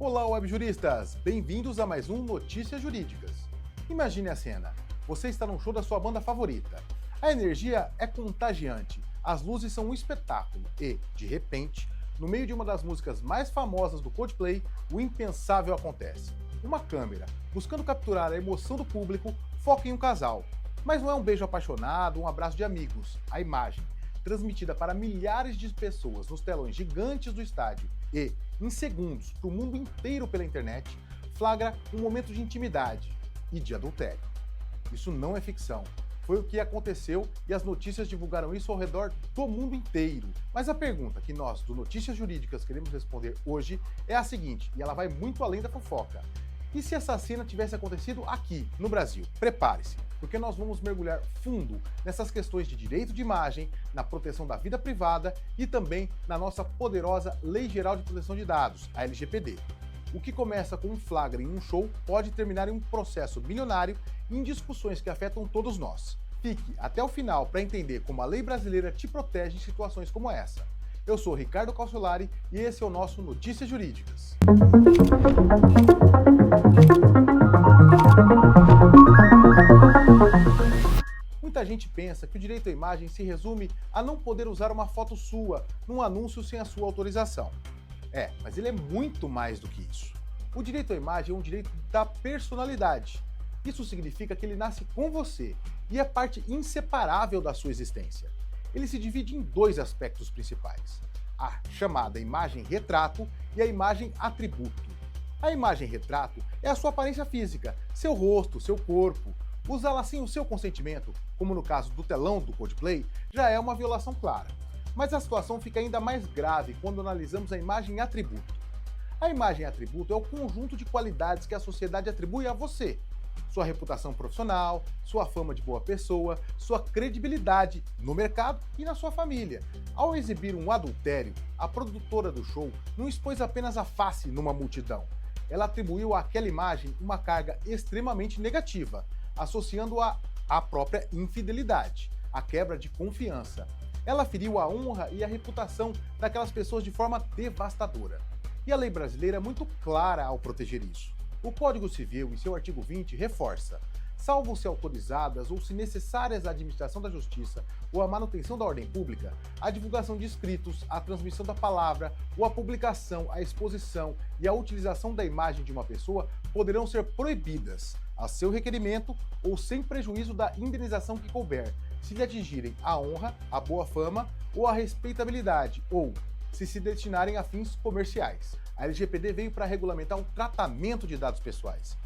Olá, webjuristas! Bem-vindos a mais um Notícias Jurídicas. Imagine a cena. Você está num show da sua banda favorita. A energia é contagiante, as luzes são um espetáculo e, de repente, no meio de uma das músicas mais famosas do Coldplay, o impensável acontece. Uma câmera, buscando capturar a emoção do público, foca em um casal. Mas não é um beijo apaixonado, um abraço de amigos. A imagem, transmitida para milhares de pessoas nos telões gigantes do estádio e, em segundos, para o mundo inteiro pela internet, flagra um momento de intimidade e de adultério. Isso não é ficção. Foi o que aconteceu e as notícias divulgaram isso ao redor do mundo inteiro. Mas a pergunta que nós, do Notícias Jurídicas, queremos responder hoje é a seguinte, e ela vai muito além da fofoca. E se essa cena tivesse acontecido aqui, no Brasil? Prepare-se, porque nós vamos mergulhar fundo nessas questões de direito de imagem, na proteção da vida privada e também na nossa poderosa Lei Geral de Proteção de Dados, a LGPD. O que começa com um flagra em um show pode terminar em um processo milionário e em discussões que afetam todos nós. Fique até o final para entender como a lei brasileira te protege em situações como essa. Eu sou Ricardo Calciolari e esse é o nosso Notícias Jurídicas. Muita gente pensa que o direito à imagem se resume a não poder usar uma foto sua num anúncio sem a sua autorização. Mas ele é muito mais do que isso. O direito à imagem é um direito da personalidade. Isso significa que ele nasce com você e é parte inseparável da sua existência. Ele se divide em dois aspectos principais: a chamada imagem retrato e a imagem atributo. A imagem retrato é a sua aparência física, seu rosto, seu corpo. Usá-la sem o seu consentimento, como no caso do telão do Coldplay, já é uma violação clara. Mas a situação fica ainda mais grave quando analisamos a imagem atributo. A imagem atributo é o conjunto de qualidades que a sociedade atribui a você. Sua reputação profissional, sua fama de boa pessoa, sua credibilidade no mercado e na sua família. Ao exibir um adultério, a produtora do show não expôs apenas a face numa multidão. Ela atribuiu àquela imagem uma carga extremamente negativa, associando-a à própria infidelidade, à quebra de confiança. Ela feriu a honra e a reputação daquelas pessoas de forma devastadora. E a lei brasileira é muito clara ao proteger isso. O Código Civil, em seu artigo 20, reforça: salvo se autorizadas ou se necessárias à administração da justiça ou à manutenção da ordem pública, a divulgação de escritos, a transmissão da palavra ou a publicação, a exposição e a utilização da imagem de uma pessoa poderão ser proibidas, a seu requerimento ou sem prejuízo da indenização que couber, se lhe atingirem a honra, a boa fama ou a respeitabilidade, ou se destinarem a fins comerciais. A LGPD veio para regulamentar o tratamento de dados pessoais.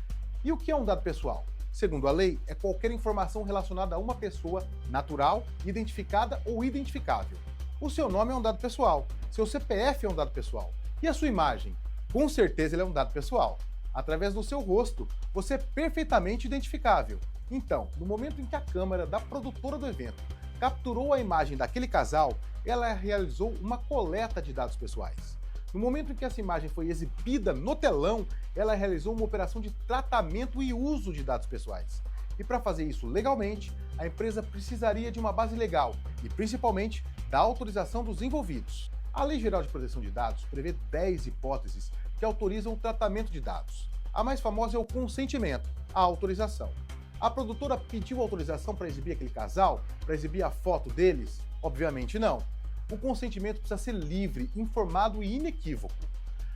E o que é um dado pessoal? Segundo a lei, é qualquer informação relacionada a uma pessoa natural, identificada ou identificável. O seu nome é um dado pessoal, seu CPF é um dado pessoal. E a sua imagem? Com certeza ele é um dado pessoal. Através do seu rosto, você é perfeitamente identificável. Então, no momento em que a câmera da produtora do evento capturou a imagem daquele casal, ela realizou uma coleta de dados pessoais. No momento em que essa imagem foi exibida no telão, ela realizou uma operação de tratamento e uso de dados pessoais. E para fazer isso legalmente, a empresa precisaria de uma base legal e, principalmente, da autorização dos envolvidos. A Lei Geral de Proteção de Dados prevê 10 hipóteses que autorizam o tratamento de dados. A mais famosa é o consentimento, a autorização. A produtora pediu autorização para exibir aquele casal, para exibir a foto deles? Obviamente não. O consentimento precisa ser livre, informado e inequívoco.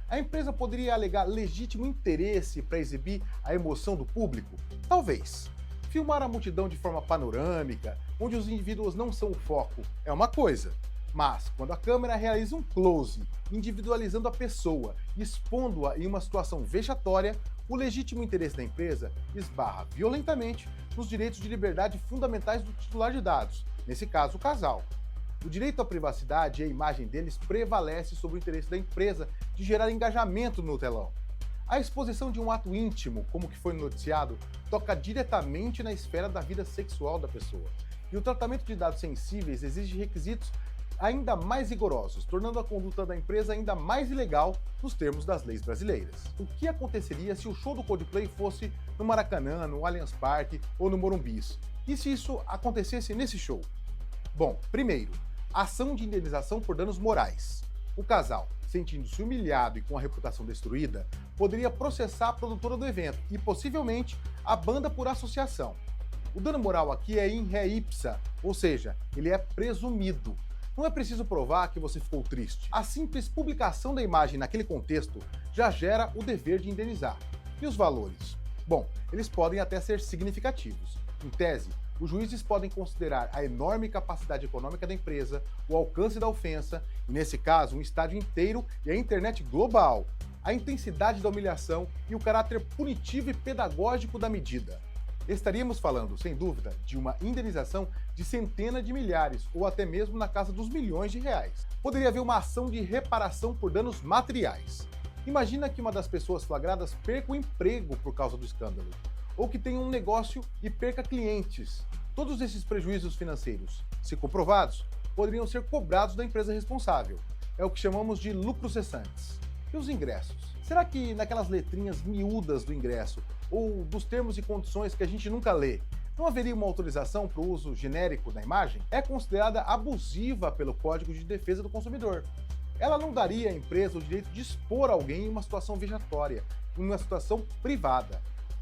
A empresa poderia alegar legítimo interesse para exibir a emoção do público? Talvez. Filmar a multidão de forma panorâmica, onde os indivíduos não são o foco, é uma coisa. Mas, quando a câmera realiza um close, individualizando a pessoa e expondo-a em uma situação vexatória, o legítimo interesse da empresa esbarra violentamente nos direitos de liberdade fundamentais do titular de dados, nesse caso o casal. O direito à privacidade e à imagem deles prevalece sobre o interesse da empresa de gerar engajamento no telão. A exposição de um ato íntimo, como que foi noticiado, toca diretamente na esfera da vida sexual da pessoa. E o tratamento de dados sensíveis exige requisitos ainda mais rigorosos, tornando a conduta da empresa ainda mais ilegal nos termos das leis brasileiras. O que aconteceria se o show do Coldplay fosse no Maracanã, no Allianz Parque ou no Morumbi? E se isso acontecesse nesse show? Bom, primeiro, ação de indenização por danos morais. O casal, sentindo-se humilhado e com a reputação destruída, poderia processar a produtora do evento e, possivelmente, a banda por associação. O dano moral aqui é in re ipsa, ou seja, ele é presumido. Não é preciso provar que você ficou triste. A simples publicação da imagem naquele contexto já gera o dever de indenizar. E os valores? Bom, eles podem até ser significativos. Em tese, os juízes podem considerar a enorme capacidade econômica da empresa, o alcance da ofensa, e nesse caso, um estádio inteiro e a internet global, a intensidade da humilhação e o caráter punitivo e pedagógico da medida. Estaríamos falando, sem dúvida, de uma indenização de centenas de milhares ou até mesmo na casa dos milhões de reais. Poderia haver uma ação de reparação por danos materiais. Imagina que uma das pessoas flagradas perca o emprego por causa do escândalo, ou que tenha um negócio e perca clientes. Todos esses prejuízos financeiros, se comprovados, poderiam ser cobrados da empresa responsável. É o que chamamos de lucros cessantes. E os ingressos? Será que naquelas letrinhas miúdas do ingresso, ou dos termos e condições que a gente nunca lê, não haveria uma autorização para o uso genérico da imagem? É considerada abusiva pelo Código de Defesa do Consumidor. Ela não daria à empresa o direito de expor alguém em uma situação vexatória, em uma situação privada.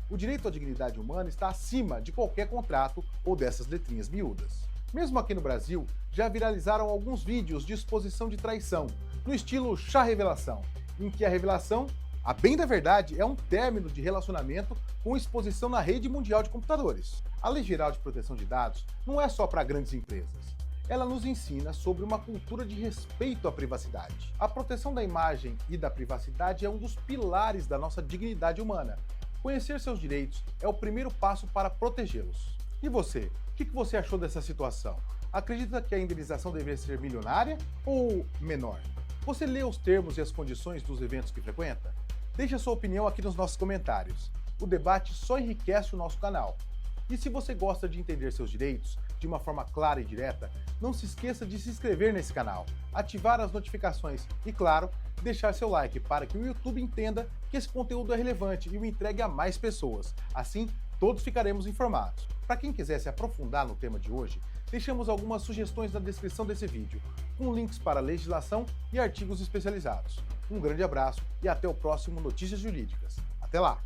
O direito à dignidade humana está acima de qualquer contrato ou dessas letrinhas miúdas. Mesmo aqui no Brasil, já viralizaram alguns vídeos de exposição de traição, no estilo chá revelação, em que a revelação, a bem da verdade, é um término de relacionamento com exposição na rede mundial de computadores. A Lei Geral de Proteção de Dados não é só para grandes empresas. Ela nos ensina sobre uma cultura de respeito à privacidade. A proteção da imagem e da privacidade é um dos pilares da nossa dignidade humana. Conhecer seus direitos é o primeiro passo para protegê-los. E você? O que você achou dessa situação? Acredita que a indenização deveria ser milionária ou menor? Você lê os termos e as condições dos eventos que frequenta? Deixe a sua opinião aqui nos nossos comentários. O debate só enriquece o nosso canal. E se você gosta de entender seus direitos de uma forma clara e direta, não se esqueça de se inscrever nesse canal, ativar as notificações e, claro, deixar seu like para que o YouTube entenda que esse conteúdo é relevante e o entregue a mais pessoas. Assim, todos ficaremos informados. Para quem quiser se aprofundar no tema de hoje, deixamos algumas sugestões na descrição desse vídeo, com links para legislação e artigos especializados. Um grande abraço e até o próximo Notícias Jurídicas. Até lá!